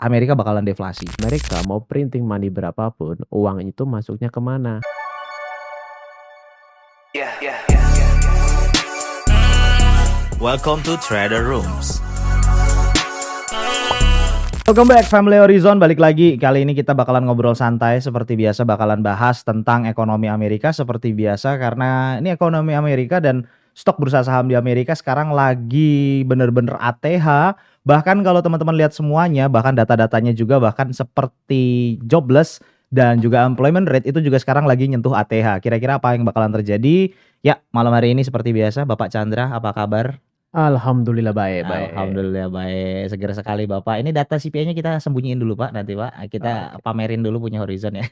Amerika bakalan deflasi. Mereka mau printing money berapapun, uang itu masuknya kemana? Welcome to Trader Rooms. Welcome back Family Horizon, balik lagi. Kali ini kita bakalan ngobrol santai seperti biasa, bakalan bahas tentang ekonomi Amerika seperti biasa. Karena ini ekonomi Amerika dan stok bursa saham di Amerika sekarang lagi bener-bener ATH. Bahkan kalau teman-teman lihat semuanya, bahkan data-datanya juga bahkan seperti jobless dan juga employment rate itu juga sekarang lagi nyentuh ATH. Kira-kira apa yang bakalan terjadi? Ya, malam hari ini seperti biasa, Bapak Chandra, apa kabar? Alhamdulillah baik. Alhamdulillah baik, segera sekali Bapak. Ini data CPI-nya kita sembunyiin dulu Pak, nanti Pak. Kita pamerin dulu punya Horizon ya.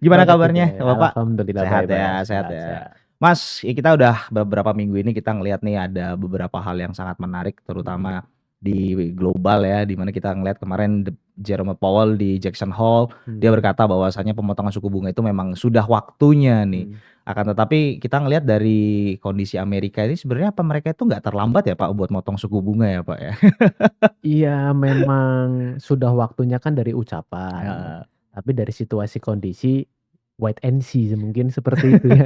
Gimana kabarnya Bapak? Alhamdulillah Sehat baik. ya, sehat ya. Mas, kita udah beberapa minggu ini kita ngelihat nih ada beberapa hal yang sangat menarik, terutama di global ya, dimana kita ngelihat kemarin Jerome Powell di Jackson Hole, dia berkata bahwasanya pemotongan suku bunga itu memang sudah waktunya nih. Akan tetapi kita ngelihat dari kondisi Amerika ini sebenarnya apa mereka itu nggak terlambat ya Pak buat motong suku bunga ya Pak ya? Iya memang sudah waktunya kan dari Heeh. ucapan. Tapi dari situasi kondisi wait and see mungkin seperti itu ya.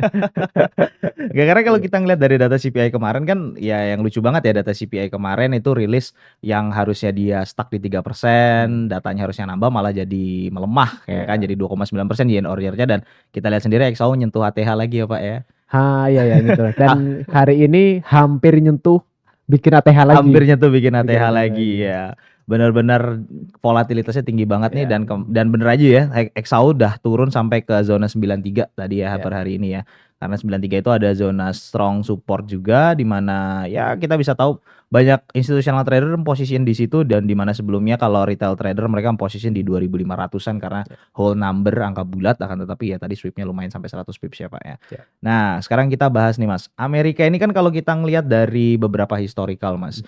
Gak, karena kalau kita ngelihat dari data CPI kemarin kan ya yang lucu banget ya, data CPI kemarin itu rilis yang harusnya dia stuck di 3%, datanya harusnya nambah malah jadi melemah ya kan, jadi 2,9% year-on-year-nya, dan kita lihat sendiri XAU nyentuh ATH lagi ya Pak ya. Iya gitu. Dan hari ini hampir nyentuh bikin ATH lagi. Hampir nyentuh bikin ATH lagi ya. Benar-benar volatilitasnya tinggi banget nih, dan bener aja ya XAU udah turun sampai ke zona 93 tadi ya per hari ini ya. Karena 93 itu ada zona strong support juga, di mana ya kita bisa tahu banyak institutional trader posisiin di situ, dan di mana sebelumnya kalau retail trader mereka posisiin di 2.500-an karena whole number angka bulat, akan tetapi ya tadi sweepnya lumayan sampai 100 pips ya Pak ya. Nah, sekarang kita bahas nih Mas. Amerika ini kan kalau kita ngelihat dari beberapa historical Mas.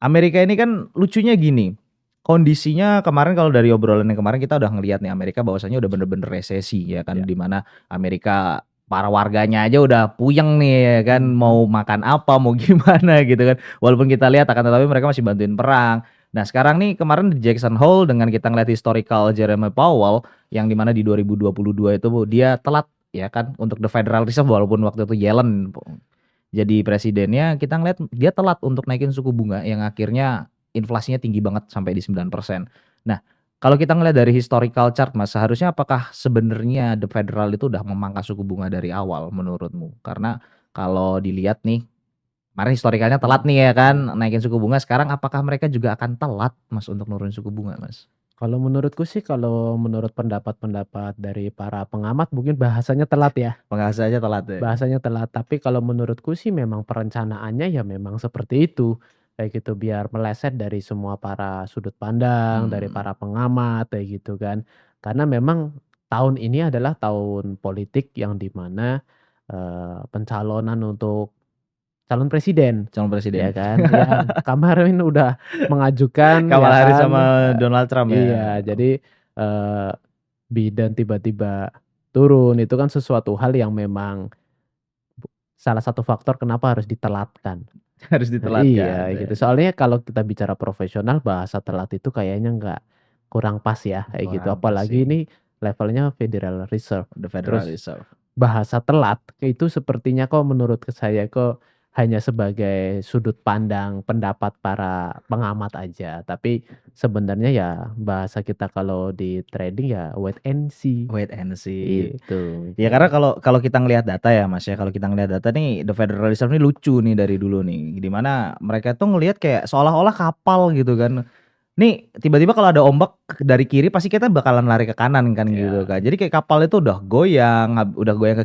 Amerika ini kan lucunya gini, kondisinya kemarin kalau dari obrolan yang kemarin kita udah ngelihat nih Amerika bahwasanya udah bener-bener resesi ya kan, di mana Amerika para warganya aja udah puyeng nih ya kan, mau makan apa, mau gimana gitu kan. Walaupun kita lihat akan tetapi mereka masih bantuin perang. Nah sekarang nih kemarin di Jackson Hole dengan kita ngeliat historical Jerome Powell yang dimana di 2022 itu dia telat ya kan untuk the Federal Reserve, walaupun waktu itu Yellen jadi presidennya, kita ngeliat dia telat untuk naikin suku bunga yang akhirnya inflasinya tinggi banget sampai di 9%. Nah, kalau kita ngeliat dari historical chart Mas, seharusnya apakah sebenarnya The Federal itu udah memangkas suku bunga dari awal menurutmu? Karena kalau dilihat nih, kemarin historicalnya telat nih ya kan naikin suku bunga, sekarang apakah mereka juga akan telat Mas untuk nurunin suku bunga Mas? Kalau menurutku sih, kalau menurut pendapat-pendapat dari para pengamat mungkin bahasanya telat ya. Bahasanya telat ya. Bahasanya telat, tapi kalau menurutku sih memang perencanaannya ya memang seperti itu. Kayak gitu biar meleset dari semua para sudut pandang, dari para pengamat kayak gitu kan. Karena memang tahun ini adalah tahun politik yang dimana pencalonan untuk calon presiden. Calon presiden. Ya kan, yang kemarin udah mengajukan Kamala ya Harris kan, sama Donald Trump ya. Iya, jadi Biden tiba-tiba turun itu kan sesuatu hal yang memang salah satu faktor kenapa harus ditelatkan. Harus ditelatkan. Iya gitu. Soalnya kalau kita bicara profesional, bahasa telat itu kayaknya kurang pas ya kayak gitu. Kurang pas Apalagi sih. ini levelnya Federal Reserve. The Federal Terus Reserve. bahasa telat itu sepertinya kok menurut saya kok hanya sebagai sudut pandang pendapat para pengamat aja. Tapi sebenarnya ya bahasa kita kalau di trading ya wait and see. Wait and see. Itu. Ya karena kalau kita ngelihat data ya Mas ya, kalau kita ngelihat data nih The Federal Reserve ini lucu nih dari dulu nih, di mana mereka tuh ngelihat kayak seolah-olah kapal gitu kan. Nih tiba-tiba kalau ada ombak dari kiri pasti kita bakalan lari ke kanan kan gitu kan. Jadi kayak kapal itu udah goyang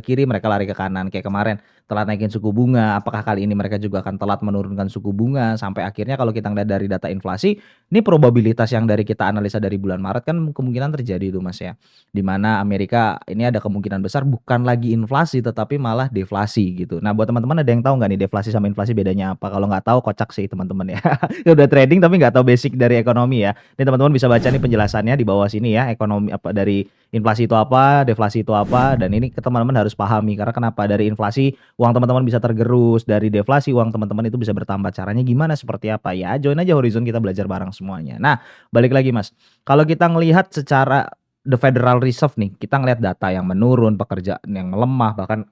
ke kiri, mereka lari ke kanan. Kayak kemarin telat naikin suku bunga, apakah kali ini mereka juga akan telat menurunkan suku bunga sampai akhirnya kalau kita ngeliat dari data inflasi, ini probabilitas yang dari kita analisa dari bulan Maret kan kemungkinan terjadi itu Mas ya. Di mana Amerika ini ada kemungkinan besar bukan lagi inflasi tetapi malah deflasi gitu. Nah, buat teman-teman ada yang tahu nggak nih deflasi sama inflasi bedanya apa? Kalau nggak tahu kocak sih teman-teman ya. Udah trading tapi nggak tahu basic dari ekonomi ya. Ini teman-teman bisa baca nih penjelasannya di bawah sini ya, ekonomi apa dari inflasi itu apa, deflasi itu apa, dan ini teman-teman harus pahami karena kenapa dari inflasi uang teman-teman bisa tergerus, dari deflasi uang teman-teman itu bisa bertambah. Caranya gimana, seperti apa? Ya join aja Horizon, kita belajar bareng semuanya. Nah, balik lagi Mas, kalau kita ngelihat secara The Federal Reserve nih, kita ngelihat data yang menurun, pekerjaan yang melemah, bahkan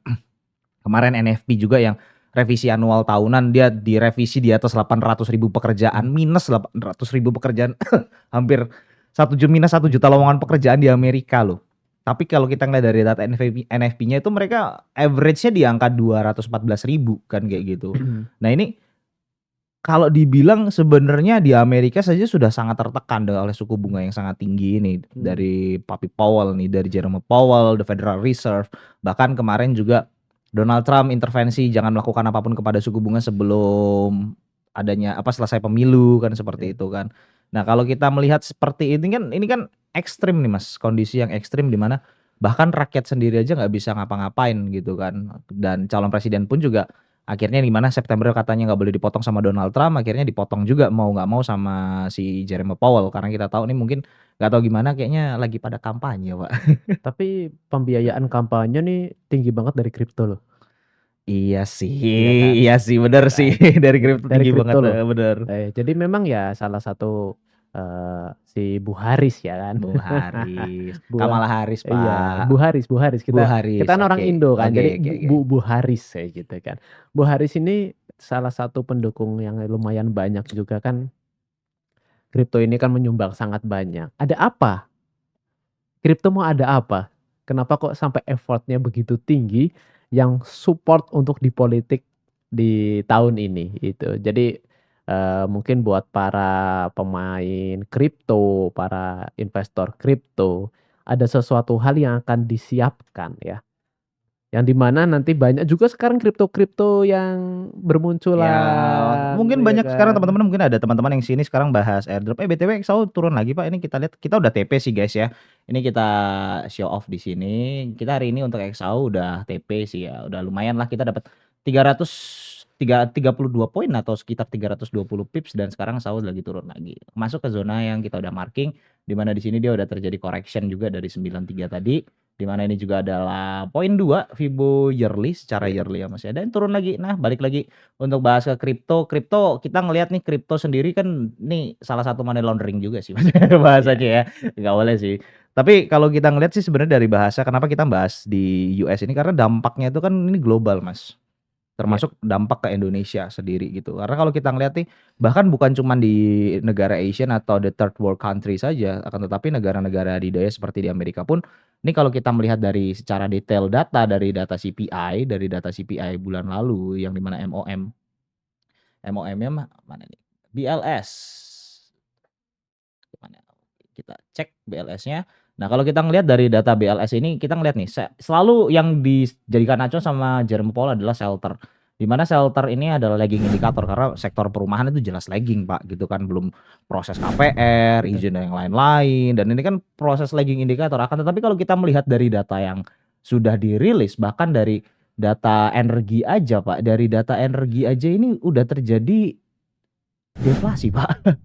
kemarin NFP juga yang revisi anual tahunan dia direvisi di atas 800.000 pekerjaan, minus 800.000 pekerjaan, hampir 1 juta lowongan pekerjaan di Amerika loh. Tapi kalau kita ngeliat dari data NFP-nya itu mereka average-nya di angka 214.000 kan kayak gitu. Nah ini kalau dibilang sebenarnya di Amerika saja sudah sangat tertekan oleh suku bunga yang sangat tinggi ini dari Papi Powell nih, dari Jerome Powell, The Federal Reserve, bahkan kemarin juga Donald Trump intervensi jangan melakukan apapun kepada suku bunga sebelum adanya selesai pemilu kan, seperti itu kan. Nah, kalau kita melihat seperti ini kan ekstrim nih Mas, kondisi yang ekstrim di mana bahkan rakyat sendiri aja nggak bisa ngapa-ngapain gitu kan. Dan calon presiden pun juga akhirnya di mana September katanya nggak boleh dipotong sama Donald Trump, akhirnya dipotong juga mau nggak mau sama si Jerome Powell, karena kita tahu nih mungkin nggak tahu gimana kayaknya lagi pada kampanye Pak. Tapi pembiayaan kampanye nih tinggi banget dari kripto loh. Iya sih, Iya kan? bener sih dari kripto Dari tinggi banget, kripto loh. bener. Jadi memang ya salah satu si Bu Haris ya kan. Bu Haris, Bu Kamala Harris Pak. Iya, Bu Haris. Bu Haris, Kita kan orang oke. Indo kan, Oke, jadi oke, oke. Bu Haris ya gitu kan. Bu Haris ini salah satu pendukung yang lumayan banyak juga kan. Kripto ini kan menyumbang sangat banyak. Ada apa? Kripto mau ada apa? Kenapa kok sampai effortnya begitu tinggi yang support untuk di politik di tahun ini itu. Jadi mungkin buat para pemain kripto, para investor kripto, ada sesuatu hal yang akan disiapkan ya. Yang dimana nanti banyak juga sekarang kripto-kripto yang Ya, bermunculan, mungkin ya banyak sekarang kan? teman-teman, mungkin ada teman-teman yang sini sekarang bahas airdrop. BTW XAU turun lagi Pak. Ini kita lihat, kita udah TP sih guys ya. Ini kita show off di sini. Kita hari ini untuk XAU udah TP sih ya. Udah lumayan lah, kita dapat 332 poin atau sekitar 320 pips, dan sekarang XAU lagi turun lagi. Masuk ke zona yang kita udah marking, di mana di sini dia udah terjadi correction juga dari 93 tadi. Di mana ini juga adalah poin 2 Fibo yearly secara yearly ya Mas ya. Dan turun lagi. Nah, balik lagi untuk bahas ke kripto. Kripto kita ngelihat nih, kripto sendiri kan nih salah satu money laundering juga sih Mas. Bahasanya ya. Enggak boleh sih. Tapi kalau kita ngelihat sih sebenarnya dari bahasa, kenapa kita bahas di US ini, karena dampaknya itu kan ini global Mas. Termasuk dampak ke Indonesia sendiri gitu. Karena kalau kita ngelihat nih, bahkan bukan cuma di negara Asian atau the third world country saja, akan tetapi negara-negara adidaya seperti di Amerika pun, ini kalau kita melihat dari secara detail data dari data CPI bulan lalu yang dimana MOM-nya mana nih? BLS. Mana? Kita cek BLS-nya. Nah, kalau kita ngelihat dari data BLS ini, kita ngelihat nih selalu yang dijadikan acuan sama Jerome Powell adalah shelter. Di mana shelter ini adalah lagging indikator, karena sektor perumahan itu jelas lagging Pak gitu kan, belum proses KPR, izin dan yang lain-lain, dan ini kan proses lagging indikator. Akan tetapi kalau kita melihat dari data yang sudah dirilis, bahkan dari data energi aja Pak, dari data energi aja ini udah terjadi deflasi Pak.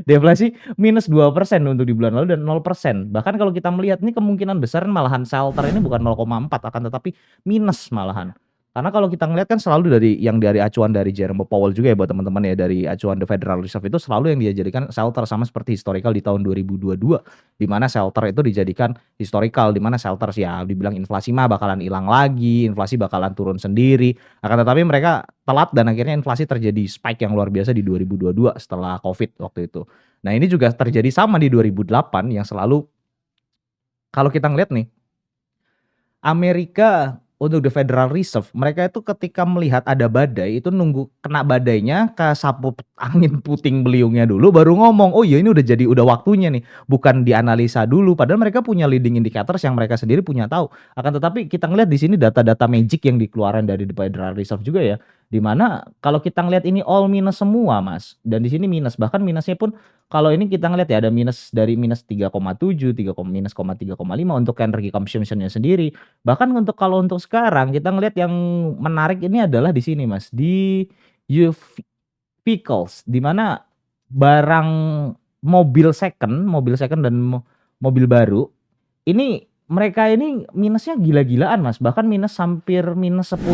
Deflasi minus 2% untuk di bulan lalu dan 0%. Bahkan kalau kita melihat ini kemungkinan besar malahan shelter ini bukan 0,4 akan tetapi minus malahan. Karena kalau kita ngelihat kan selalu dari acuan dari Jerome Powell juga ya buat teman-teman ya, dari acuan The Federal Reserve itu selalu yang dia jadikan shelter, sama seperti historical di tahun 2022 di mana shelter itu dijadikan historical, di mana shelter ya dibilang inflasi mah bakalan hilang lagi, inflasi bakalan turun sendiri. Akan tetapi mereka telat dan akhirnya inflasi terjadi spike yang luar biasa di 2022 setelah Covid waktu itu. Nah, ini juga terjadi sama di 2008 yang selalu kalau kita ngeliat nih Amerika untuk The Federal Reserve, mereka itu ketika melihat ada badai itu nunggu kena badainya, kesapu angin puting beliungnya dulu baru ngomong, oh iya ini udah waktunya nih, bukan dianalisa dulu, padahal mereka punya leading indicators yang mereka sendiri punya tahu. Akan tetapi kita ngelihat di sini data-data magic yang dikeluarkan dari The Federal Reserve juga ya, dimana kalau kita ngelihat ini all minus semua Mas, dan di sini minus, bahkan minusnya pun kalau ini kita ngelihat ya ada minus dari minus 3,7, minus 3,5 untuk energy consumption-nya sendiri. Bahkan kalau untuk sekarang kita ngelihat yang menarik ini adalah di sini Mas, di vehicles, di mana barang mobil second dan mobil baru ini mereka ini minusnya gila-gilaan Mas, bahkan minus hampir minus 10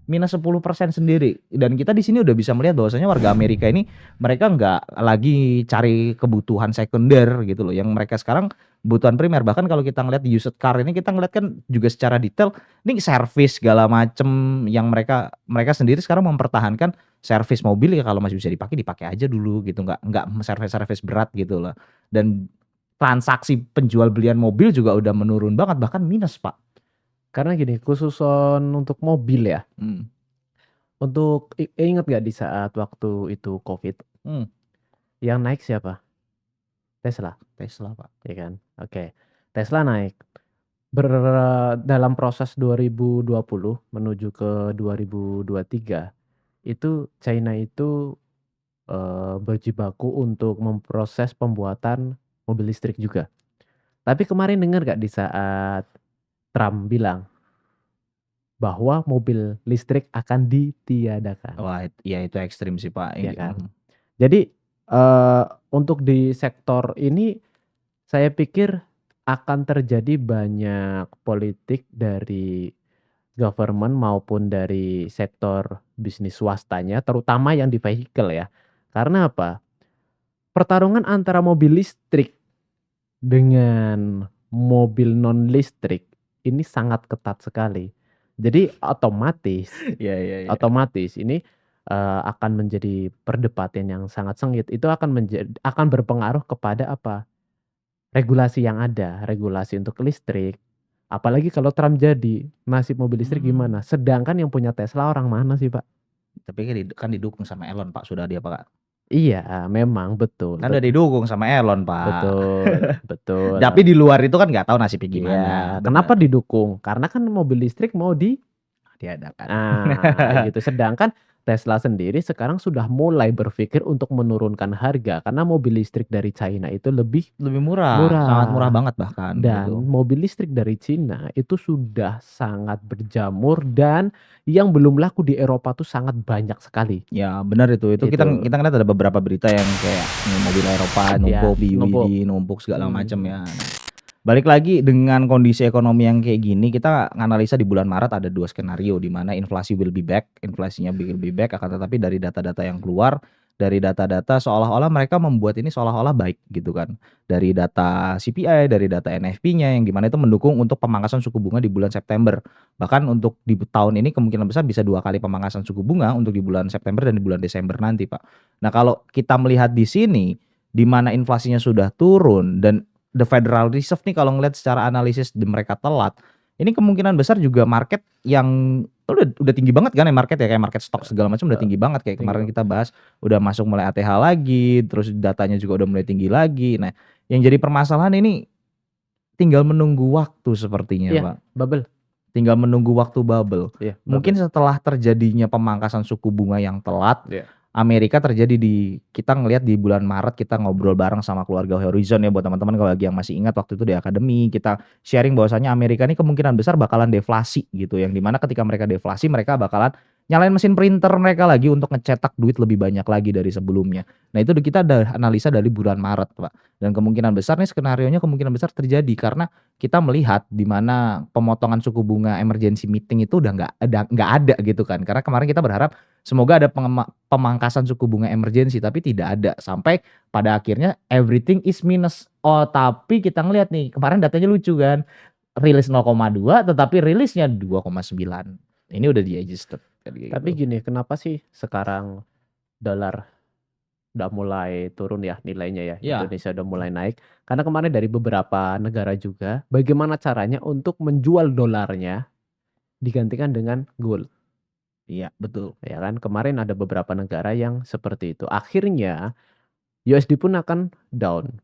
minus 10% sendiri. Dan kita di sini udah bisa melihat bahwasanya warga Amerika ini mereka nggak lagi cari kebutuhan sekunder gitu loh. Yang mereka sekarang kebutuhan primer. Bahkan kalau kita ngeliat di used car ini kita ngeliat kan juga secara detail ini servis segala macem yang mereka sendiri sekarang mempertahankan servis mobil ya kalau masih bisa dipakai aja dulu gitu, nggak servis berat gitu loh. Dan transaksi penjual belian mobil juga udah menurun banget bahkan minus Pak. Karena gini, khususon untuk mobil ya. Untuk ingat gak di saat waktu itu COVID, yang naik siapa? Tesla Pak. ya kan? Oke. Tesla naik. Dalam proses 2020 menuju ke 2023 itu China itu berjibaku untuk memproses pembuatan mobil listrik juga. Tapi kemarin dengar gak di saat Trump bilang bahwa mobil listrik akan ditiadakan. Wah, ya itu ekstrim sih Pak. Ya kan? Jadi untuk di sektor ini saya pikir akan terjadi banyak politik dari government maupun dari sektor bisnis swastanya, terutama yang di vehicle ya. Karena apa? Pertarungan antara mobil listrik dengan mobil non listrik ini sangat ketat sekali. Jadi otomatis otomatis ini akan menjadi perdebatan yang sangat sengit. Itu akan berpengaruh kepada apa? Regulasi yang ada, regulasi untuk listrik. Apalagi kalau Trump jadi, nasib mobil listrik gimana? Sedangkan yang punya Tesla orang mana sih, Pak? Tapi kan didukung sama Elon Pak, sudah dia Pak. Iya, memang betul. Kan udah didukung sama Elon Pak. Betul. Tapi di luar itu kan nggak tahu nasibnya gimana. Iya, kenapa didukung? Karena kan mobil listrik mau diadakan. Gitu. Sedangkan Tesla sendiri sekarang sudah mulai berpikir untuk menurunkan harga karena mobil listrik dari China itu lebih murah, sangat murah banget bahkan. Dan gitu. mobil listrik dari China itu sudah sangat berjamur dan yang belum laku di Eropa tuh sangat banyak sekali. Ya benar itu. Kita ngeliat ada beberapa berita yang kayak mobil Eropa numpuk segala macam ya. Balik lagi dengan kondisi ekonomi yang kayak gini, kita nganalisa di bulan Maret ada 2 skenario di mana inflasinya will be back, akan tetapi dari data-data yang keluar, dari data-data seolah-olah mereka membuat ini seolah-olah baik gitu kan. Dari data CPI, dari data NFP-nya yang dimana itu mendukung untuk pemangkasan suku bunga di bulan September. Bahkan untuk di tahun ini kemungkinan besar bisa 2 kali pemangkasan suku bunga untuk di bulan September dan di bulan Desember nanti Pak. Nah kalau kita melihat di sini, di mana inflasinya sudah turun dan The Federal Reserve nih kalau ngelihat secara analisis mereka telat, ini kemungkinan besar juga market yang udah tinggi banget kan ya market ya, kayak market stock segala macam udah tinggi banget kayak kemarin kita bahas, udah masuk mulai ATH lagi, terus datanya juga udah mulai tinggi lagi. Nah, yang jadi permasalahan ini tinggal menunggu waktu sepertinya Pak. Bubble. Tinggal menunggu waktu bubble. bubble. Mungkin setelah terjadinya pemangkasan suku bunga yang telat, Amerika terjadi kita ngelihat di bulan Maret, kita ngobrol bareng sama keluarga Horizon ya buat teman-teman kalau lagi yang masih ingat waktu itu di akademi kita sharing bahwasanya Amerika ini kemungkinan besar bakalan deflasi gitu, yang dimana ketika mereka deflasi mereka bakalan nyalain mesin printer mereka lagi untuk ngecetak duit lebih banyak lagi dari sebelumnya. Nah itu kita ada analisa dari bulan Maret Pak, dan kemungkinan besar nih skenarionya kemungkinan besar terjadi karena kita melihat di mana pemotongan suku bunga emergency meeting itu udah nggak ada gitu kan, karena kemarin kita berharap semoga ada pemangkasan suku bunga emergency, tapi tidak ada. Sampai pada akhirnya everything is minus. Oh, tapi kita ngelihat nih, kemarin datanya lucu kan. Rilis 0,2 tetapi rilisnya 2,9. Ini udah di-adjusted. Tapi gini, kenapa sih sekarang dolar udah mulai turun ya nilainya ya? Indonesia udah mulai naik. Karena kemarin dari beberapa negara juga, bagaimana caranya untuk menjual dolarnya digantikan dengan gold. Iya, betul. Ya kan, kemarin ada beberapa negara yang seperti itu. Akhirnya USD pun akan down.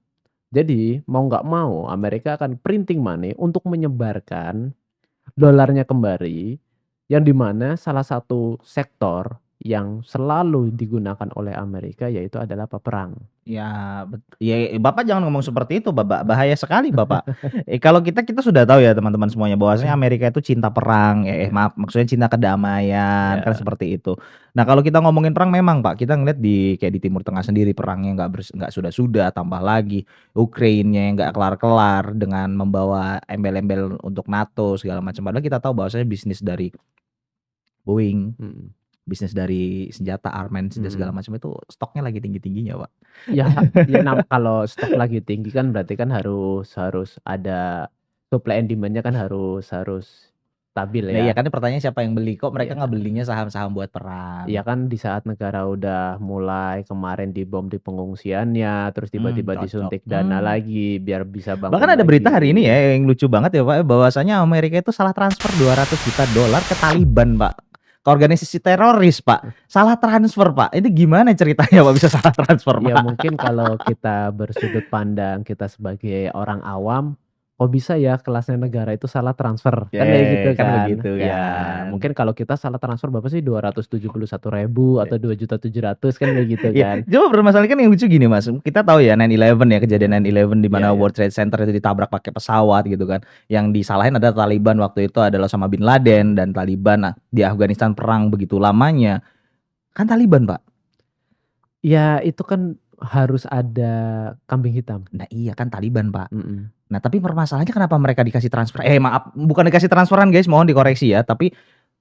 Jadi mau nggak mau Amerika akan printing money untuk menyebarkan dolarnya kembali, yang dimana salah satu sektor yang selalu digunakan oleh Amerika yaitu adalah perang. Ya, Bapak jangan ngomong seperti itu, Bapak. Bahaya sekali, Bapak. Kalau kita sudah tahu ya teman-teman semuanya bahwasanya Amerika itu cinta perang, maaf, maksudnya cinta kedamaian, kan seperti itu. Nah, kalau kita ngomongin perang memang, Pak, kita ngeliat kayak di Timur Tengah sendiri perangnya nggak sudah-sudah, tambah lagi Ukraina yang nggak kelar-kelar dengan membawa embel-embel untuk NATO segala macam. Padahal kita tahu bahwasanya bisnis dari Boeing, Mhm. bisnis dari senjata, armament dan segala Mhm. macam itu stoknya lagi tinggi-tingginya, Pak. Ya kalau stok lagi tinggi kan berarti kan harus harus ada supply and demand-nya kan harus harus stabil Nah iya ya. kan pertanyaannya siapa yang beli, kok mereka nggak Iya. belinya saham-saham buat perang? Iya kan di saat negara udah mulai kemarin dibom di pengungsiannya, terus tiba-tiba Cocok. disuntik dana lagi biar bisa bangun Bahkan ada berita hari ini lagi. ya yang lucu banget ya Pak, bahwasanya Amerika itu salah transfer 200 juta dolar ke Taliban, Pak. Ke organisasi teroris, Pak. Salah transfer, Pak. Ini gimana ceritanya Pak bisa salah transfer, Ya Pak? mungkin kalau kita bersudut pandang kita sebagai orang awam, kok bisa ya kelasnya negara itu salah transfer? Kan kayak gitu Kan kan. begitu Ya kan. mungkin kalau kita salah transfer berapa sih 271.000 atau 2.700.000 kan kayak gitu Iya, kan. coba permasalahan kan yang lucu gini Mas, kita tahu ya 9/11 ya, kejadian 9/11 di Iya mana ya. World Trade Center itu ditabrak pakai pesawat gitu kan. Yang disalahin adalah Taliban waktu itu adalah Osama bin Laden dan Taliban di Afghanistan perang begitu lamanya. Kan Taliban, Pak. Ya itu kan harus ada kambing hitam. Nah iya kan Taliban, Pak. Mhm. Nah tapi permasalahannya kenapa mereka dikasih transfer? Maaf, bukan dikasih transferan guys, mohon dikoreksi ya. Tapi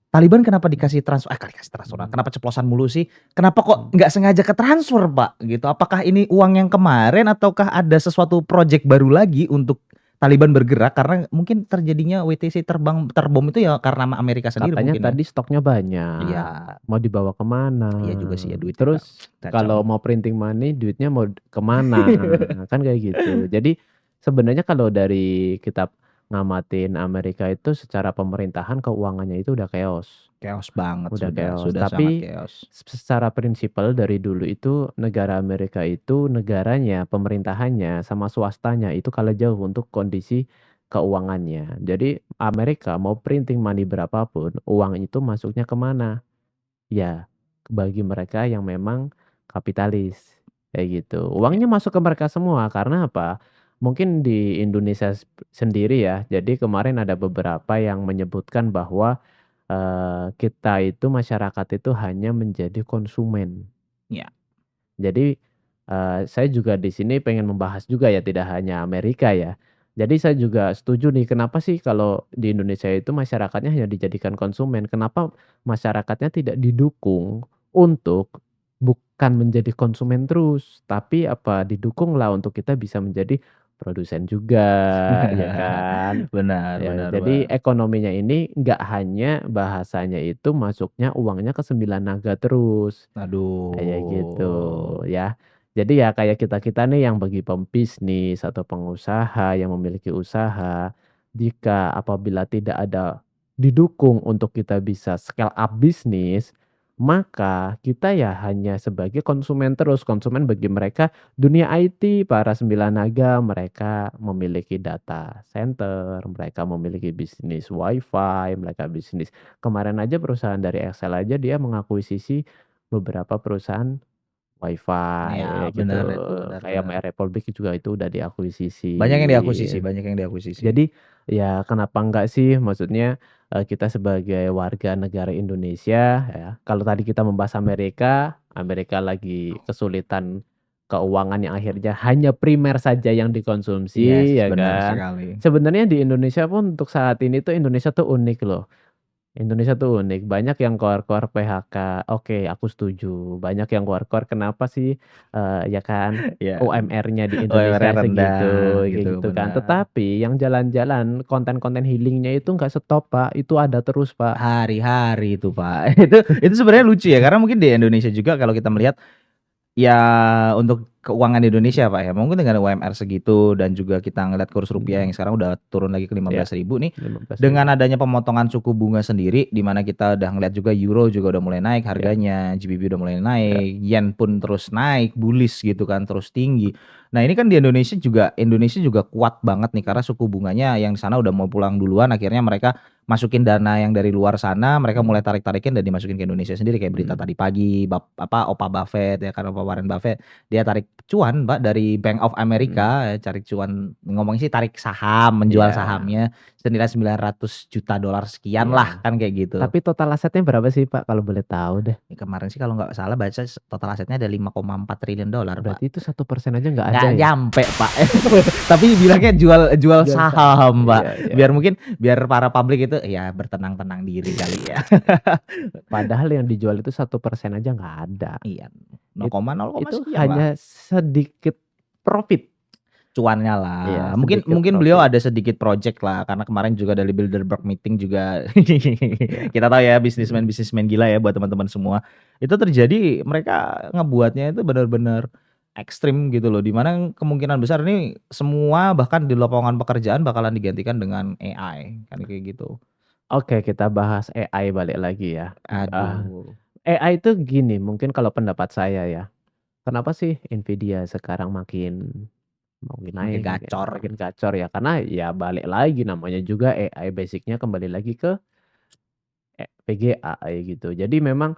Taliban kenapa dikasih transfer? Dikasih transferan. Kenapa ceplosan mulu sih? Kenapa kok nggak sengaja ke transfer, Pak? Gitu. Apakah ini uang yang kemarin ataukah ada sesuatu project baru lagi untuk Taliban bergerak karena mungkin terjadinya WTC terbom itu ya karena Amerika sendiri Katanya mungkin ya. tadi stoknya banyak, Iya, mau dibawa kemana? iya juga sih ya duitnya Terus nggak kalau kacau. mau printing money duitnya mau kemana? Kan kayak gitu. Jadi sebenarnya kalau dari kita ngamatin Amerika itu secara pemerintahan keuangannya itu udah chaos. Chaos banget Udah chaos. sudah sangat Tapi chaos. secara prinsipal dari dulu itu negara Amerika itu negaranya, pemerintahannya sama swastanya itu kalah jauh untuk kondisi keuangannya. Jadi Amerika mau printing money berapapun, uang itu masuknya kemana? Ya, bagi mereka yang memang kapitalis kayak gitu. Uangnya masuk ke mereka semua karena apa? Mungkin di Indonesia sendiri ya. Jadi kemarin ada beberapa yang menyebutkan bahwa kita itu masyarakat itu hanya menjadi konsumen. Iya. Jadi, saya juga di sini pengen membahas juga ya tidak hanya Amerika ya. Jadi saya juga setuju nih kenapa sih kalau di Indonesia itu masyarakatnya hanya dijadikan konsumen, kenapa masyarakatnya tidak didukung untuk bukan menjadi konsumen terus, tapi didukunglah untuk kita bisa menjadi produsen juga, ya kan? Benar Ya, benar, jadi Pak. ekonominya ini nggak hanya bahasanya itu masuknya uangnya ke Sembilan Naga terus, kayak gitu Aduh. ya. Jadi ya kayak kita-kita nih yang bagi pembisnis atau pengusaha yang memiliki usaha, jika apabila tidak ada didukung untuk kita bisa scale up bisnis, maka kita ya hanya sebagai konsumen terus, konsumen bagi mereka dunia IT, para Sembilan Naga, mereka memiliki data center, mereka memiliki bisnis WiFi, mereka bisnis kemarin aja perusahaan dari Excel aja dia mengakuisisi beberapa perusahaan WiFi Ya kayak gitu, benar itu, benar kayak benar. MyRepublic juga itu udah diakuisisi. Banyak yang diakuisisi. Jadi, ya kenapa enggak sih, maksudnya, kita sebagai warga negara Indonesia ya, kalau tadi kita membahas Amerika, Amerika lagi kesulitan keuangan yang akhirnya hanya primer saja yang Yes, dikonsumsi ya benar kan. sekali. Sebenarnya di Indonesia pun untuk saat ini tuh Indonesia tuh unik loh. Indonesia tuh unik, banyak yang keluar-keluar PHK, oke aku setuju, banyak yang keluar-keluar kenapa sih, ya kan, Iya, UMR-nya di UMR-nya Indonesia rendah segitu, kayak gitu, gitu kan. benar. Tetapi yang jalan-jalan, konten-konten healing-nya itu nggak stop Pak, itu ada terus Pak. Hari-hari itu, Pak. Itu sebenarnya lucu ya, karena mungkin di Indonesia juga kalau kita melihat ya untuk keuangan Indonesia Pak ya, mungkin dengan UMR segitu dan juga kita ngeliat kurs rupiah yang sekarang udah turun lagi ke Ya, 15.000 nih, 15.000. dengan adanya pemotongan suku bunga sendiri, di mana kita udah ngeliat juga euro juga udah mulai naik harganya, GBP udah mulai naik, yen pun terus naik, bullish gitu kan, terus tinggi. Nah ini kan di Indonesia juga kuat banget nih karena suku bunganya yang di sana udah mau pulang duluan, akhirnya mereka masukin dana yang dari luar sana, mereka mulai tarik-tarikin dan dimasukin ke Indonesia sendiri kayak berita tadi pagi, Opa Buffett ya kan, Opa Warren Buffett dia tarik cuan Mbak dari Bank of America, cari cuan ngomongnya sih tarik saham, menjual Iya. sahamnya senilai 900 juta dolar sekian Iya. lah kan kayak gitu. Tapi total asetnya berapa sih Pak kalau boleh tahu deh? Kemarin sih kalau nggak salah baca total asetnya ada 5,4 triliun dolar Pak. Berarti itu 1% aja nggak ada Nggak ya? nyampe Pak. Tapi bilangnya jual Jual saham Pak. Iya, iya. Biar para publik itu ya bertenang-tenang diri kali ya. Padahal yang dijual itu 1% aja nggak ada. Iya, It 0,0, itu sekian lah hanya sedikit profit. cuannya Iya, lah. Mungkin sedikit mungkin beliau profit. ada sedikit project lah karena kemarin juga dari Bilderberg meeting juga Iya. kita tahu ya bisnismen gila ya buat teman-teman semua. Itu terjadi mereka ngebuatnya itu benar-benar ekstrim gitu loh. Dimana kemungkinan besar ini semua bahkan di lapangan pekerjaan bakalan digantikan dengan AI kan kayak gitu. Oke, kita bahas AI balik lagi ya. Aduh. AI itu gini, mungkin kalau pendapat saya ya. Kenapa sih Nvidia sekarang makin Makin naik, gacor. makin gacor ya? Karena ya balik lagi namanya juga AI basicnya kembali lagi ke VGA gitu. Jadi memang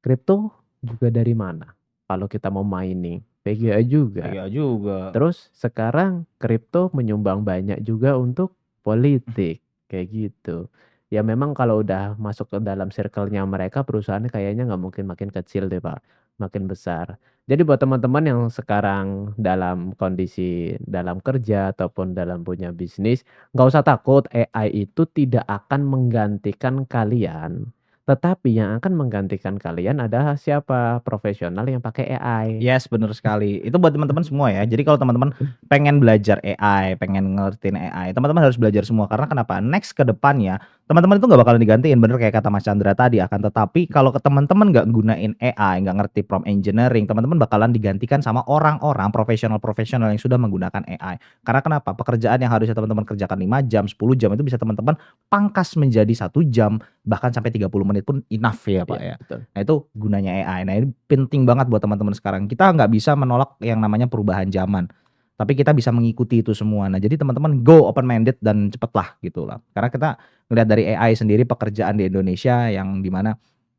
kripto juga dari mana? Kalau kita mau mining, VGA juga. Iya juga. Terus sekarang kripto menyumbang banyak juga untuk politik kayak gitu. Ya memang kalau udah masuk ke dalam circle-nya mereka perusahaannya kayaknya nggak mungkin makin kecil deh Pak, makin besar. Jadi buat teman-teman yang sekarang dalam kondisi dalam kerja ataupun dalam punya bisnis, nggak usah takut AI itu tidak akan menggantikan kalian. Tetapi yang akan menggantikan kalian adalah siapa? Profesional yang pakai AI. Yes, bener sekali. Itu buat teman-teman semua ya. Jadi kalau teman-teman pengen belajar AI, pengen ngertiin AI, teman-teman harus belajar semua. Karena kenapa? Next ke depannya, teman-teman itu nggak bakalan digantiin. Bener kayak kata Mas Chandra tadi. Akan tetapi kalau ke teman-teman nggak gunain AI, nggak ngerti prompt engineering, teman-teman bakalan digantikan sama orang-orang profesional-profesional yang sudah menggunakan AI. Karena kenapa? Pekerjaan yang harusnya teman-teman kerjakan 5 jam, 10 jam itu bisa teman-teman pangkas menjadi 1 jam, bahkan sampai 30 menit pun enough ya Pak Iya, ya. betul. Nah itu gunanya AI. Nah ini penting banget buat teman-teman sekarang. Kita nggak bisa menolak yang namanya perubahan zaman. Tapi kita bisa mengikuti itu semua. Nah jadi teman-teman go open minded dan cepetlah gitu lah. Karena kita ngelihat dari AI sendiri pekerjaan di Indonesia yang dimana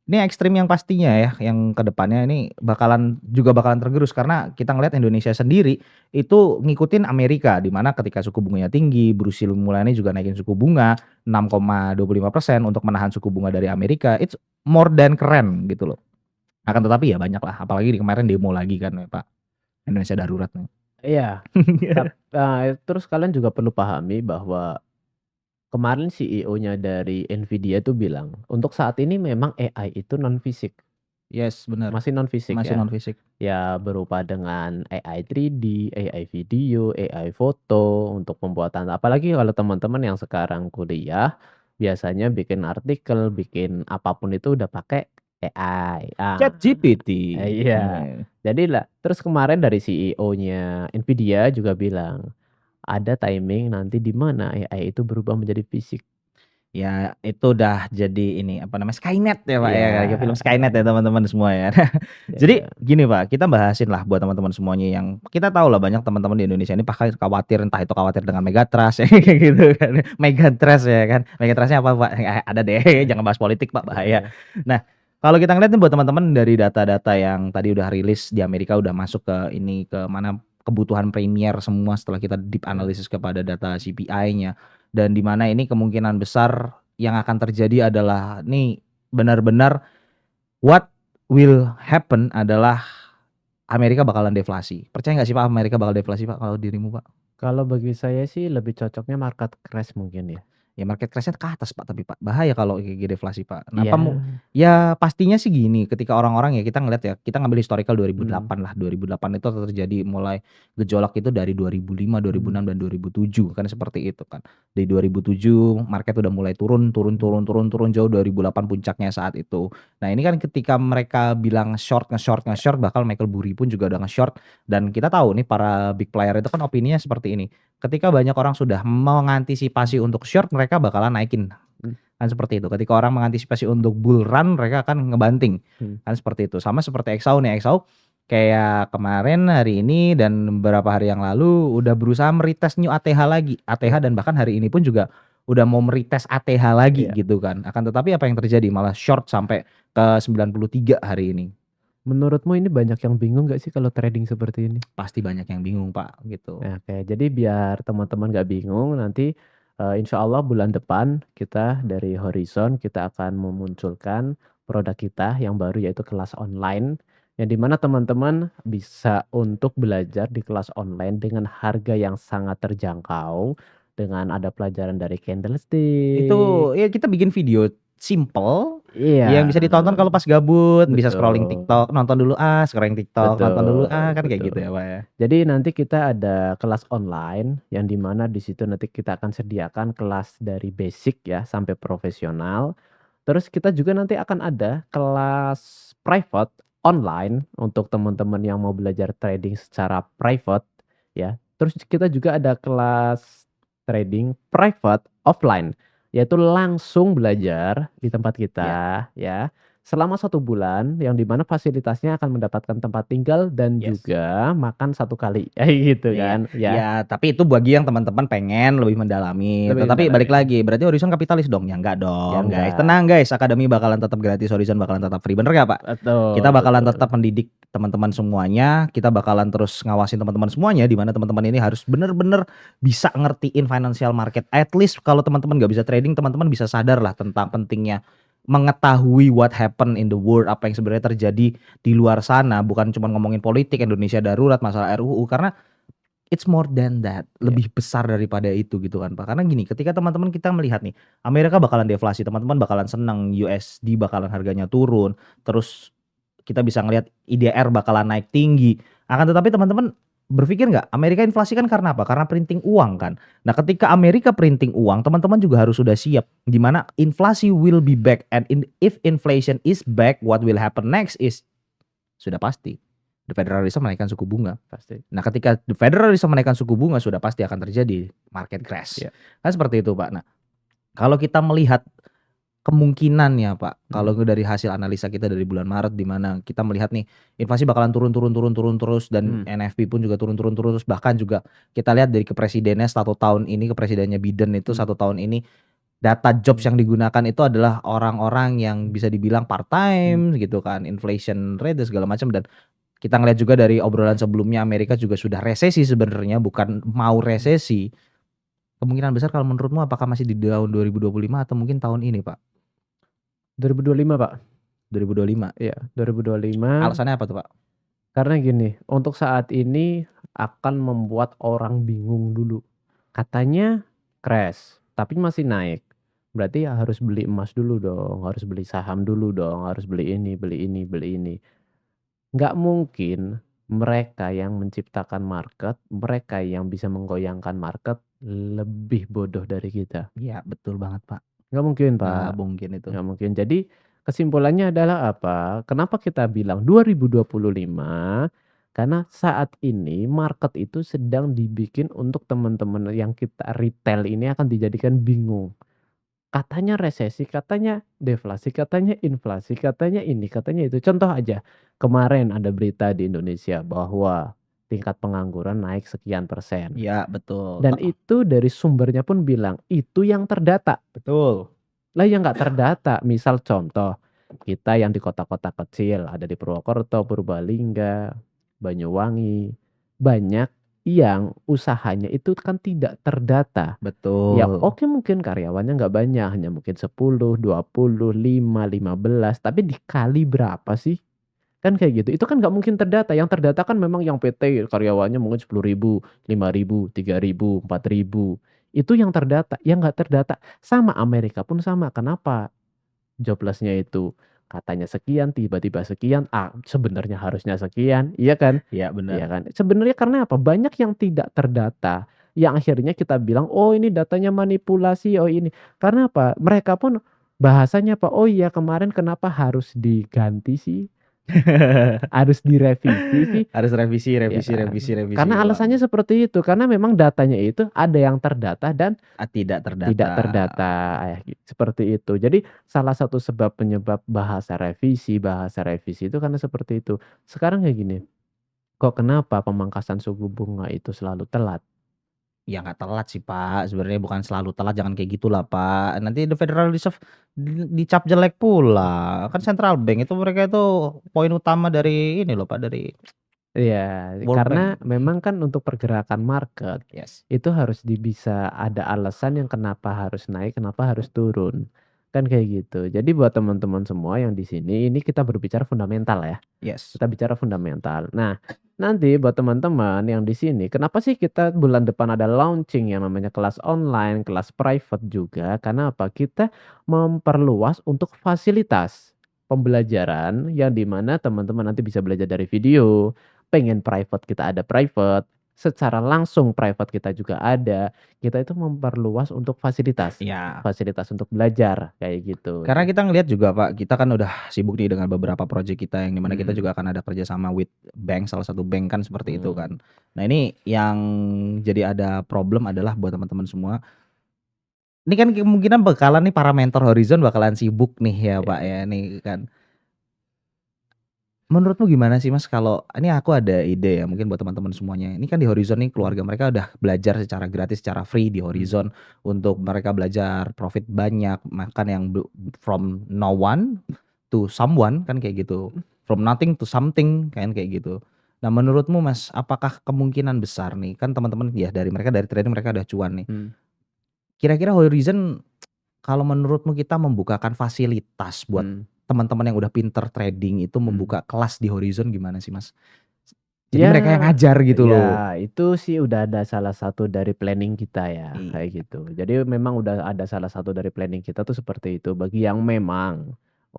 ini ekstrim yang pastinya ya. Yang kedepannya ini bakalan tergerus. Karena kita ngelihat Indonesia sendiri itu ngikutin Amerika. Dimana ketika suku bunganya tinggi, Brusil mulainya juga naikin suku bunga 6,25% untuk menahan suku bunga dari Amerika. It's more than keren gitu loh. Akan tetapi ya banyak lah, apalagi di kemarin demo lagi kan ya Pak, Indonesia darurat nih. Iya, terus kalian juga perlu pahami bahwa kemarin CEO-nya dari Nvidia tuh bilang, untuk saat ini memang AI itu non fisik, Yes, benar. masih non fisik Masih ya. non fisik. Ya berupa dengan AI 3D, AI video, AI foto untuk pembuatan. Apalagi kalau teman-teman yang sekarang kuliah biasanya bikin artikel, bikin apapun itu udah pakai AI. ChatGPT. Iya. Jadi lah, terus kemarin dari CEO-nya Nvidia juga bilang ada timing nanti di mana AI itu berubah menjadi fisik. Ya itu udah jadi ini apa namanya Skynet ya Pak ya, Iya. kayak film Skynet ya teman-teman semua ya. Jadi gini Pak, kita bahasin lah buat teman-teman semuanya yang kita tahu lah banyak teman-teman di Indonesia ini pasti khawatir entah itu khawatir dengan Megatrust ya kayak gitu kan. Megatrust ya kan. Megatrustnya apa Pak? Ada deh, jangan bahas politik Pak bahaya. Nah, kalau kita ngeliat nih buat teman-teman dari data-data yang tadi udah rilis di Amerika udah masuk ke ini ke mana kebutuhan premier semua setelah kita deep analysis kepada data CPI-nya. Dan di mana ini kemungkinan besar yang akan terjadi adalah nih benar-benar what will happen adalah Amerika bakalan deflasi. Percaya nggak sih Pak Amerika bakal deflasi Pak kalau dirimu Pak? Kalau bagi saya sih lebih cocoknya market crash mungkin ya. Ya market crash-nya ke atas Pak, tapi Pak bahaya kalau kayak deflasi Pak. Iya. Ya pastinya sih gini, ketika orang-orang ya kita ngeliat ya, kita ngambil historical 2008 lah. 2008 itu terjadi mulai gejolak itu dari 2005, 2006 dan 2007 kan seperti itu kan. Di 2007 market udah mulai turun jauh 2008 puncaknya saat itu. Nah, ini kan ketika mereka bilang nge-short bakal Michael Burry pun juga udah nge-short dan kita tahu nih para big player itu kan opininya seperti ini. Ketika banyak orang sudah mengantisipasi untuk short, mereka bakalan naikin. Kan seperti itu. Ketika orang mengantisipasi untuk bull run, mereka akan ngebanting. Kan seperti itu. Sama seperti XAU nih. XAU kayak kemarin, hari ini, dan beberapa hari yang lalu udah berusaha meretest new ATH lagi. ATH dan bahkan hari ini pun juga udah mau meretest ATH lagi gitu kan. Akan tetapi apa yang terjadi? Malah short sampai ke 93 hari ini. Menurutmu ini banyak yang bingung nggak sih kalau trading seperti ini? Pasti banyak yang bingung Pak gitu. Oke, jadi biar teman-teman nggak bingung nanti insya Allah bulan depan kita dari Horizon kita akan memunculkan produk kita yang baru yaitu kelas online yang dimana teman-teman bisa untuk belajar di kelas online dengan harga yang sangat terjangkau dengan ada pelajaran dari candlestick. Itu ya kita bikin video simple Iya, yang bisa ditonton kalau pas gabut, bisa scrolling betul. TikTok, nonton dulu scrolling TikTok, nonton dulu Betul, kan kayak gitu betul. ya, Pak, ya. Jadi nanti kita ada kelas online yang di mana di situ nanti kita akan sediakan kelas dari basic ya sampai profesional. Terus kita juga nanti akan ada kelas private online untuk teman-teman yang mau belajar trading secara private ya. Terus kita juga ada kelas trading private offline, yaitu langsung belajar di tempat Ya. kita ya. Selama 1 bulan yang di mana fasilitasnya akan mendapatkan tempat tinggal dan Yes. juga makan 1 kali gitu Iya. kan ya. Ya, tapi itu bagi yang teman-teman pengen lebih mendalami. Lebih Tetapi balik mendalami. lagi, berarti Horizon kapitalis dong? Ya enggak Ya dong, guys. enggak. Tenang, guys, akademi bakalan tetap gratis, Horizon bakalan tetap free. Bener nggak, Pak? Kita Betul, bakalan betul. tetap mendidik teman-teman semuanya, kita bakalan terus ngawasin teman-teman semuanya di mana teman-teman ini harus bener-bener bisa ngertiin financial market. At least kalau teman-teman nggak bisa trading, teman-teman bisa sadar lah tentang pentingnya mengetahui what happen in the world, apa yang sebenarnya terjadi di luar sana, bukan cuma ngomongin politik, Indonesia darurat, masalah RUU, karena it's more than that, Ya. lebih besar daripada itu gitu kan, Pak. Karena gini, ketika teman-teman kita melihat nih, Amerika bakalan deflasi, teman-teman bakalan seneng, USD bakalan harganya turun, terus kita bisa ngelihat IDR bakalan naik tinggi. Akan tetapi teman-teman berpikir nggak, Amerika inflasi kan karena apa? Karena printing uang kan. Nah, ketika Amerika printing uang, teman-teman juga harus sudah siap di mana inflasi will be back, and if inflation is back, what will happen next is sudah pasti the Federal Reserve menaikkan suku bunga. Pasti. Nah, ketika the Federal Reserve menaikkan suku bunga, sudah pasti akan terjadi market crash. Ya. Kan seperti itu, Pak. Nah, kalau kita melihat kemungkinannya, Pak, kalau dari hasil analisa kita dari bulan Maret di mana kita melihat nih inflasi bakalan turun terus dan NFP pun juga turun terus, bahkan juga kita lihat dari kepresidennya 1 tahun ini, kepresidennya Biden itu 1 tahun ini data jobs yang digunakan itu adalah orang-orang yang bisa dibilang part time gitu kan, inflation rate dan segala macam, dan kita ngelihat juga dari obrolan sebelumnya Amerika juga sudah resesi sebenarnya, bukan mau resesi. Kemungkinan besar kalau menurutmu apakah masih di tahun 2025 atau mungkin tahun ini, Pak? 2025, Pak. 2025. Iya, 2025. Alasannya apa tuh, Pak? Karena gini, untuk saat ini akan membuat orang bingung dulu. Katanya crash, tapi masih naik. Berarti ya harus beli emas dulu dong, harus beli saham dulu dong, harus beli ini, beli ini, beli ini. Nggak mungkin mereka yang menciptakan market, mereka yang bisa menggoyangkan market lebih bodoh dari kita. Iya, betul banget, Pak. Nggak mungkin, Nggak Pak. mungkin itu. Nggak mungkin. Jadi kesimpulannya adalah apa? Kenapa kita bilang 2025? Karena saat ini market itu sedang dibikin untuk teman-teman yang kita retail ini akan dijadikan bingung. Katanya resesi, katanya deflasi, katanya inflasi, katanya ini, katanya itu. Contoh aja, kemarin ada berita di Indonesia bahwa tingkat pengangguran naik sekian persen. Iya, betul. Dan itu dari sumbernya pun bilang itu yang terdata. Betul. Lah yang nggak terdata, misal contoh, kita yang di kota-kota kecil, ada di Purwokerto, Purbalingga, Banyuwangi, banyak yang usahanya itu kan tidak terdata. Betul. Ya oke mungkin karyawannya nggak banyak, hanya mungkin 10, 20, 5, 15, tapi dikali berapa sih? Kan kayak gitu, itu kan nggak mungkin terdata, yang terdata kan memang yang PT karyawannya mungkin 10.000, 5.000, 3.000, 4.000, itu yang terdata. Yang nggak terdata sama Amerika pun sama, kenapa jobless-nya itu katanya sekian, tiba-tiba sekian, sebenarnya harusnya sekian, iya kan? Iya, benar. Iya kan? Sebenarnya karena apa? Banyak yang tidak terdata, yang akhirnya kita bilang, "Oh ini datanya manipulasi, oh ini." Karena apa? Mereka pun bahasanya apa? "Oh iya kemarin kenapa harus diganti sih? Harus direvisi sih." Harus revisi. Karena alasannya seperti itu, karena memang datanya itu ada yang terdata dan tidak terdata. tidak terdata, seperti itu. Jadi salah satu sebab penyebab bahasa revisi itu karena seperti itu. Sekarang kayak gini, kok kenapa pemangkasan suku bunga itu selalu telat? Ya nggak telat sih, Pak, sebenarnya bukan selalu telat, jangan kayak gitulah, Pak. Nanti the Federal Reserve dicap jelek pula. Kan central bank itu mereka itu poin utama dari ini loh, Pak, dari Iya, World karena Bank. memang kan untuk pergerakan market Yes. itu harus bisa ada alasan yang kenapa harus naik, kenapa harus turun. Kan kayak gitu. Jadi buat teman-teman semua yang di sini, ini kita berbicara fundamental ya. Yes. Kita bicara fundamental. Nah, nanti buat teman-teman yang di sini, kenapa sih kita bulan depan ada launching yang namanya kelas online, kelas private juga, karena apa? Kita memperluas untuk fasilitas pembelajaran yang di mana teman-teman nanti bisa belajar dari video, pengen private kita ada private, secara langsung private kita juga ada. Kita itu memperluas untuk fasilitas, Iya. fasilitas untuk belajar kayak gitu. Karena kita ngelihat juga Pak, kita kan udah sibuk nih dengan beberapa proyek kita yang dimana kita juga akan ada kerjasama with bank, salah satu bank kan seperti itu kan. Nah ini yang jadi ada problem adalah buat teman-teman semua. Ini kan kemungkinan bakalan nih para mentor Horizon bakalan sibuk nih ya Pak ya nih kan. Menurutmu gimana sih Mas kalau ini aku ada ide ya mungkin buat teman-teman semuanya. Ini kan di Horizon nih keluarga mereka udah belajar secara gratis, secara free di Horizon untuk mereka belajar profit banyak, makan yang from no one to someone kan kayak gitu. From nothing to something kan kayak gitu. Nah, menurutmu Mas, apakah kemungkinan besar nih kan teman-teman ya dari trading mereka udah cuan nih. Kira-kira Horizon kalau menurutmu kita membukakan fasilitas buat teman-teman yang udah pinter trading itu membuka kelas di Horizon gimana sih Mas? Jadi mereka yang ngajar gitu loh. Ya, itu sih udah ada salah satu dari planning kita ya, kayak gitu. Jadi memang udah ada salah satu dari planning kita tuh seperti itu. Bagi yang memang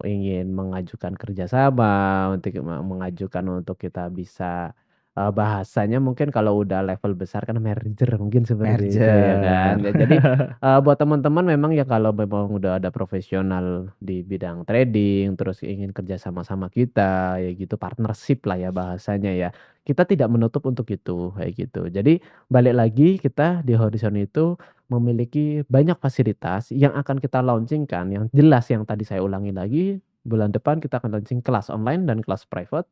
ingin mengajukan kerjasama, untuk mengajukan untuk kita bisa bahasanya mungkin kalau udah level besar kan merger mungkin seperti itu ya kan. Ya, jadi buat teman-teman memang ya kalau memang udah ada profesional di bidang trading, terus ingin kerja sama-sama kita, ya gitu partnership lah ya bahasanya ya. Kita tidak menutup untuk itu, kayak gitu. Jadi balik lagi kita di Horizon itu memiliki banyak fasilitas yang akan kita launchingkan, yang jelas yang tadi saya ulangi lagi, bulan depan kita akan launching kelas online dan kelas private.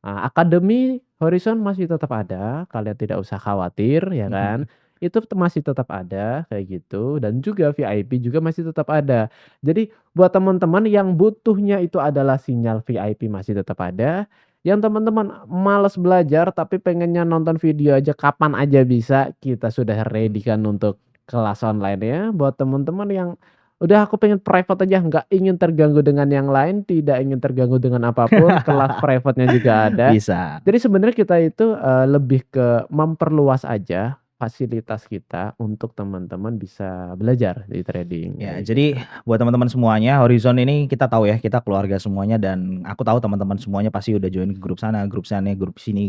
Akademi Horizon masih tetap ada, kalian tidak usah khawatir ya kan. Itu masih tetap ada kayak gitu dan juga VIP juga masih tetap ada. Jadi buat teman-teman yang butuhnya itu adalah sinyal VIP masih tetap ada. Yang teman-teman males belajar tapi pengennya nonton video aja kapan aja bisa, kita sudah ready kan untuk kelas online ya. Buat teman-teman yang udah aku pengen private aja, nggak ingin terganggu dengan yang lain, tidak ingin terganggu dengan apapun, kelas private-nya juga ada. Bisa. Jadi sebenarnya kita itu lebih ke memperluas aja fasilitas kita untuk teman-teman bisa belajar di trading. Ya, kayak jadi gitu. buat teman-teman semuanya, Horizon ini kita tahu ya, kita keluarga semuanya dan aku tahu teman-teman semuanya pasti udah join grup sana, grup sini,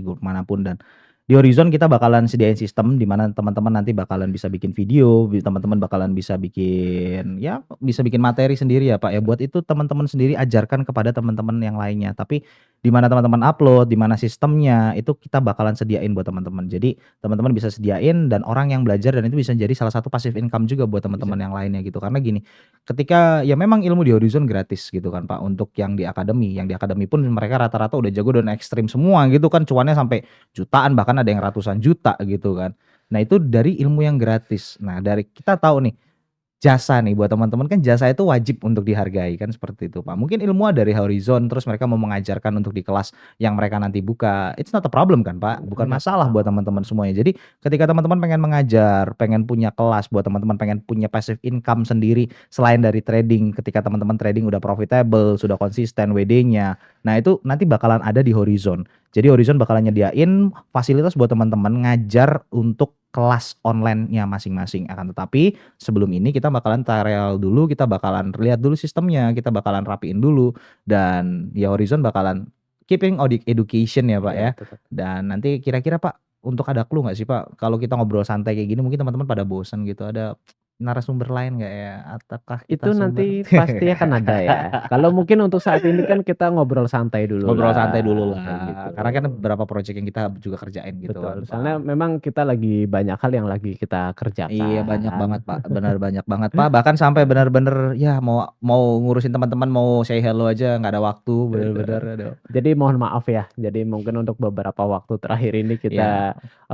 grup manapun dan di Horizon kita bakalan sediain sistem di mana teman-teman nanti bakalan bisa bikin video, teman-teman bakalan bisa bikin ya bisa bikin materi sendiri ya Pak ya. Buat itu teman-teman sendiri ajarkan kepada teman-teman yang lainnya. Tapi di mana teman-teman upload, di mana sistemnya itu kita bakalan sediain buat teman-teman. Jadi teman-teman bisa sediain dan orang yang belajar dan itu bisa jadi salah satu passive income juga buat teman-teman yang lainnya gitu. Karena gini, ketika ya memang ilmu di Horizon gratis gitu kan Pak untuk yang di akademi pun mereka rata-rata udah jago dan ekstrim semua gitu kan, cuannya sampai jutaan bahkan ada yang ratusan juta gitu kan. Nah itu dari ilmu yang gratis. Nah dari kita tahu nih jasa nih buat teman-teman kan jasa itu wajib untuk dihargai kan seperti itu Pak. Mungkin ilmu dari Horizon terus mereka mau mengajarkan untuk di kelas yang mereka nanti buka. It's not a problem kan Pak. Bukan masalah buat teman-teman semuanya. Jadi ketika teman-teman pengen mengajar, pengen punya kelas buat teman-teman pengen punya passive income sendiri selain dari trading. Ketika teman-teman trading udah profitable, sudah konsisten WD-nya. Nah itu nanti bakalan ada di Horizon. Jadi Horizon bakalan nyediain fasilitas buat teman-teman ngajar untuk kelas online-nya masing-masing. Akan tetapi sebelum ini kita bakalan trial dulu, kita bakalan lihat dulu sistemnya, kita bakalan rapiin dulu dan ya Horizon bakalan keeping education ya Pak ya. Dan nanti kira-kira Pak untuk ada clue nggak sih Pak kalau kita ngobrol santai kayak gini mungkin teman-teman pada bosan gitu, ada narasumber lain nggak ya? Ataukah kita Itu nanti pasti akan ada ya. Kalau mungkin untuk saat ini kan kita ngobrol santai dulu ngobrol lah, santai dulu lah. kayak gitu. Karena kan beberapa proyek yang kita juga kerjain gitu Betul, kan, soalnya Pak. memang kita lagi banyak hal yang lagi kita kerjakan. Iya banyak banget Pak, benar banyak banget Pak. Bahkan sampai benar-benar ya mau ngurusin teman-teman, mau say hello aja nggak ada waktu, benar-benar. Aduh. Jadi mohon maaf ya. Jadi mungkin untuk beberapa waktu terakhir ini Iya. kita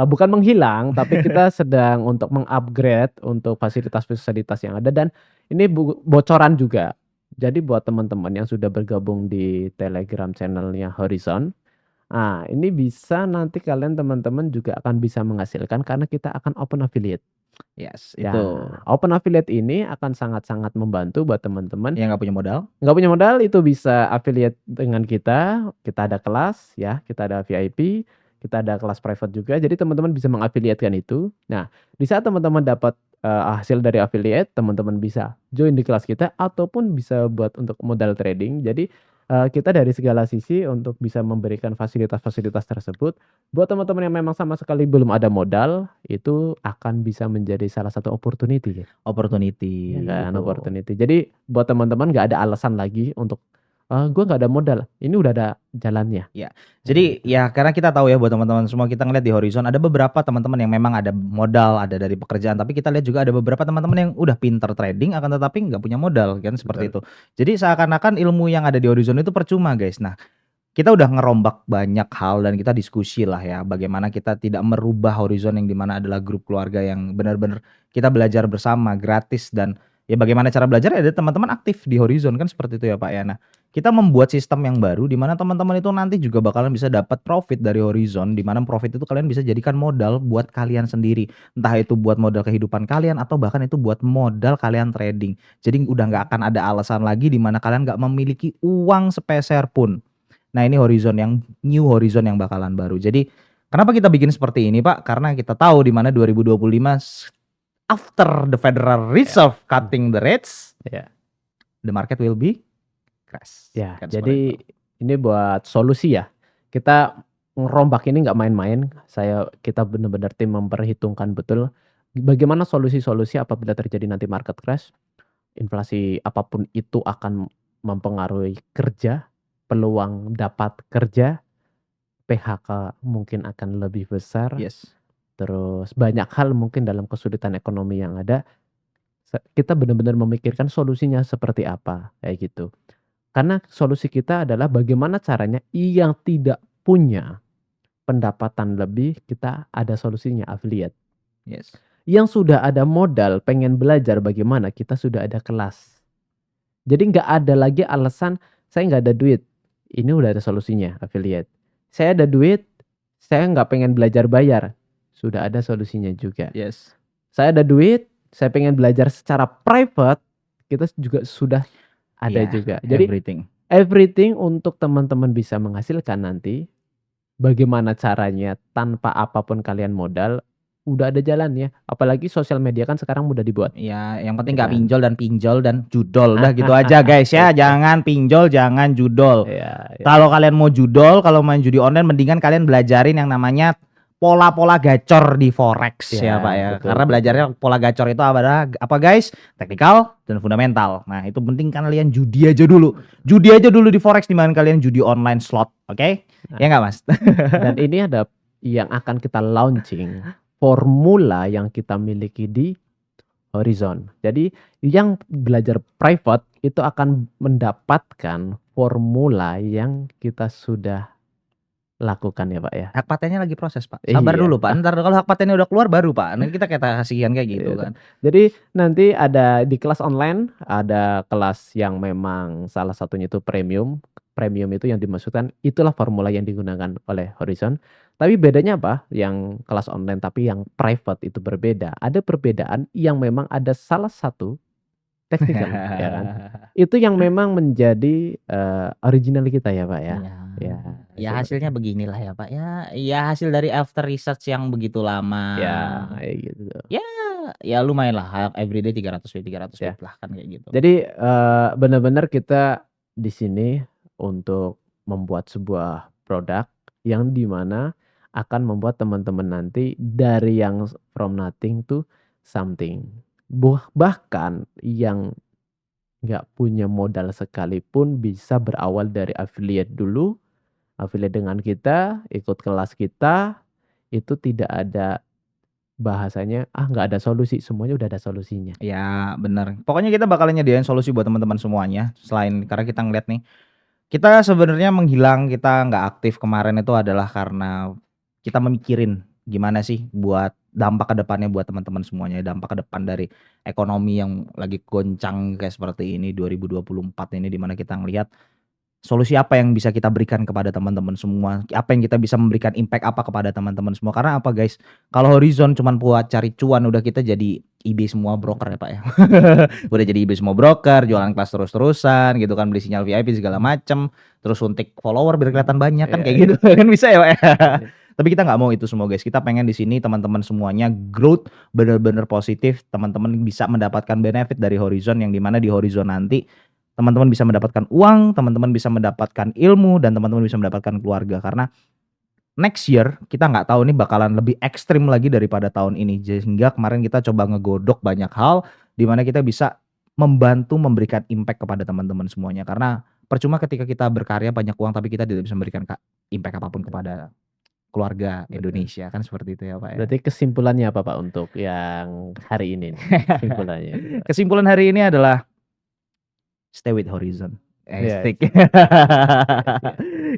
bukan menghilang, tapi kita sedang untuk mengupgrade untuk fasilitas-fasilitas yang ada dan ini bocoran juga. Jadi buat teman-teman yang sudah bergabung di Telegram channel-nya Horizon, ini bisa nanti kalian teman-teman juga akan bisa menghasilkan karena kita akan open affiliate. Yes, Ya, itu. open affiliate ini akan sangat-sangat membantu buat teman-teman Yang nggak punya modal. nggak punya modal itu bisa affiliate dengan kita ada kelas ya, kita ada VIP, kita ada kelas private juga. Jadi teman-teman bisa mengafiliatkan itu. Nah, di saat teman-teman dapat hasil dari affiliate, teman-teman bisa join di kelas kita ataupun bisa buat untuk modal trading. Jadi kita dari segala sisi untuk bisa memberikan fasilitas-fasilitas tersebut. Buat teman-teman yang memang sama sekali belum ada modal, itu akan bisa menjadi salah satu opportunity ya. Opportunity Ya kan, gitu. opportunity. Jadi buat teman-teman nggak ada alasan lagi untuk gue nggak ada modal. Ini udah ada jalannya. Jadi ya karena kita tahu ya buat teman-teman semua, kita ngeliat di Horizon ada beberapa teman-teman yang memang ada modal, ada dari pekerjaan, tapi kita lihat juga ada beberapa teman-teman yang udah pinter trading akan tetapi nggak punya modal kan seperti itu. Jadi seakan-akan ilmu yang ada di Horizon itu percuma guys. Nah, kita udah ngerombak banyak hal dan kita diskusi lah ya bagaimana kita tidak merubah Horizon yang dimana adalah grup keluarga yang benar-benar kita belajar bersama gratis, dan ya bagaimana cara belajar ada teman-teman aktif di Horizon kan seperti itu ya Pak ya. Nah, kita membuat sistem yang baru di mana teman-teman itu nanti juga bakalan bisa dapat profit dari Horizon, di mana profit itu kalian bisa jadikan modal buat kalian sendiri. Entah itu buat modal kehidupan kalian atau bahkan itu buat modal kalian trading. Jadi udah nggak akan ada alasan lagi di mana kalian nggak memiliki uang sepeser pun. Nah, ini Horizon yang new Horizon yang bakalan baru. Jadi kenapa kita bikin seperti ini Pak? Karena kita tahu di mana 2025 after the Federal Reserve cutting the rates, Ya. the market will be crash. Ya, Kan jadi seperti itu. ini buat solusi ya. Kita ngerombak ini nggak main-main. Kita benar-benar tim memperhitungkan betul bagaimana solusi-solusi apabila terjadi nanti market crash, inflasi apapun itu akan mempengaruhi kerja, peluang dapat kerja, PHK mungkin akan lebih besar, Yes. terus banyak hal mungkin dalam kesulitan ekonomi yang ada. Kita benar-benar memikirkan solusinya seperti apa, kayak gitu. Karena solusi kita adalah bagaimana caranya yang tidak punya pendapatan lebih, kita ada solusinya, affiliate. Yes. Yang sudah ada modal, pengen belajar bagaimana, kita sudah ada kelas. Jadi nggak ada lagi alasan, saya nggak ada duit. Ini udah ada solusinya, affiliate. Saya ada duit, saya nggak pengen belajar bayar. Sudah ada solusinya juga. Yes. Saya ada duit, saya pengen belajar secara private, kita juga sudah ada Yeah, juga. Jadi everything untuk teman-teman bisa menghasilkan nanti, bagaimana caranya tanpa apapun kalian modal, udah ada jalannya. Apalagi sosial media kan sekarang mudah dibuat. Ya, yang penting Ya nggak kan? pinjol dan judol. Udah gitu aja guys ya. Jangan pinjol, jangan judol. Ya, ya. Kalau kalian mau judol, kalau main judi online, mendingan kalian belajarin yang namanya pola-pola gacor di forex ya Pak ya. betul, Karena betul. belajarnya pola gacor itu apa guys? Teknikal dan fundamental. Nah, itu penting kalian judi aja dulu. Judi aja dulu di forex, dimana kalian judi online slot, oke? Nah. Ya nggak Mas? Dan ini ada yang akan kita launching, formula yang kita miliki di Horizon. Jadi yang belajar private itu akan mendapatkan formula yang kita sudah lakukan ya Pak ya. Hak patennya lagi proses Pak. Sabar Iya. dulu Pak. Ntar kalau hak patennya udah keluar baru Pak. Nanti kita kasihan kayak gitu Iya. kan. Jadi nanti ada di kelas online, ada kelas yang memang salah satunya itu premium. Premium itu yang dimaksudkan itulah formula yang digunakan oleh Horizon. Tapi bedanya apa? Yang kelas online tapi yang private itu berbeda. Ada perbedaan yang memang ada salah satu technical ya kan. Itu yang memang menjadi original kita ya Pak ya. Ya itu. hasilnya beginilah ya Pak ya. Ya hasil dari after research yang begitu lama. Ya kayak gitu. Ya lumayan lah, everyday 300 Ya. lah kan kayak gitu. Jadi benar-benar kita di sini untuk membuat sebuah produk yang dimana akan membuat teman-teman nanti dari yang from nothing to something. Bahkan yang nggak punya modal sekalipun bisa berawal dari affiliate dulu. Affiliate dengan kita, ikut kelas kita, itu tidak ada bahasanya nggak ada solusi, semuanya udah ada solusinya. Ya benar. Pokoknya kita bakalan nyediain solusi buat teman-teman semuanya. Selain karena kita ngeliat nih, kita sebenarnya menghilang, kita nggak aktif kemarin itu adalah karena kita memikirin gimana sih buat dampak ke depannya buat teman-teman semuanya. Dampak ke depan dari ekonomi yang lagi goncang kayak seperti ini 2024 ini, dimana kita ngelihat solusi apa yang bisa kita berikan kepada teman-teman semua, apa yang kita bisa memberikan impact apa kepada teman-teman semua. Karena apa guys, kalau Horizon cuman buat cari cuan, udah kita jadi IB semua broker ya Pak ya. Udah jadi IB semua broker, jualan kelas terus-terusan gitu kan, beli sinyal VIP segala macem, terus suntik follower biar kelihatan banyak kan, Iya, kayak gitu kan bisa ya Pak ya. Tapi kita nggak mau itu semua guys. Kita pengen di sini teman-teman semuanya growth bener-bener positif. Teman-teman bisa mendapatkan benefit dari Horizon, yang dimana di Horizon nanti teman-teman bisa mendapatkan uang, teman-teman bisa mendapatkan ilmu, dan teman-teman bisa mendapatkan keluarga. Karena next year kita nggak tahu nih bakalan lebih ekstrim lagi daripada tahun ini. Sehingga kemarin kita coba ngegodok banyak hal di mana kita bisa membantu memberikan impact kepada teman-teman semuanya. Karena percuma ketika kita berkarya banyak uang tapi kita tidak bisa memberikan impact apapun kepada keluarga Betul. Indonesia, kan seperti itu ya Pak ya. Berarti kesimpulannya apa Pak untuk yang hari ini nih? Kesimpulannya. Kesimpulan hari ini adalah stay with Horizon. Iya. Stick.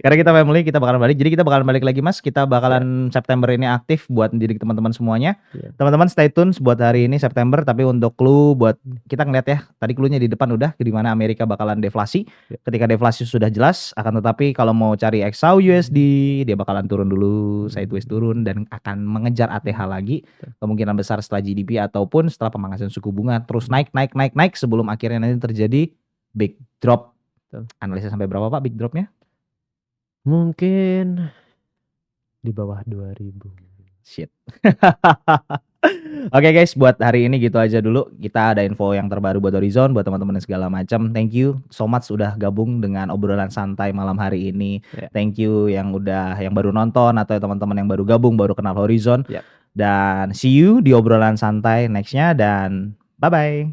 Karena kita family, kita bakalan balik. Jadi kita bakalan balik lagi Mas. Kita bakalan September ini aktif buat mendidik teman-teman semuanya. Iya. Teman-teman stay tune buat hari ini September. Tapi untuk clue buat kita ngeliat ya, tadi clue-nya di depan udah di mana Amerika bakalan deflasi. Iya. Ketika deflasi sudah jelas, akan tetapi kalau mau cari XAU USD dia bakalan turun dulu, sideways turun dan akan mengejar ATH lagi. Kemungkinan besar setelah GDP ataupun setelah pemangkasan suku bunga terus naik sebelum akhirnya nanti terjadi big drop. Analisa sampai berapa Pak big dropnya? Mungkin di bawah 2000. Shit. Oke guys, buat hari ini gitu aja dulu. Kita ada info yang terbaru buat Horizon, buat teman-teman segala macam. Thank you so much sudah gabung dengan obrolan santai malam hari ini. Yeah. Thank you yang baru nonton atau teman-teman yang baru gabung, baru kenal Horizon. Yeah. Dan see you di obrolan santai nextnya dan bye bye.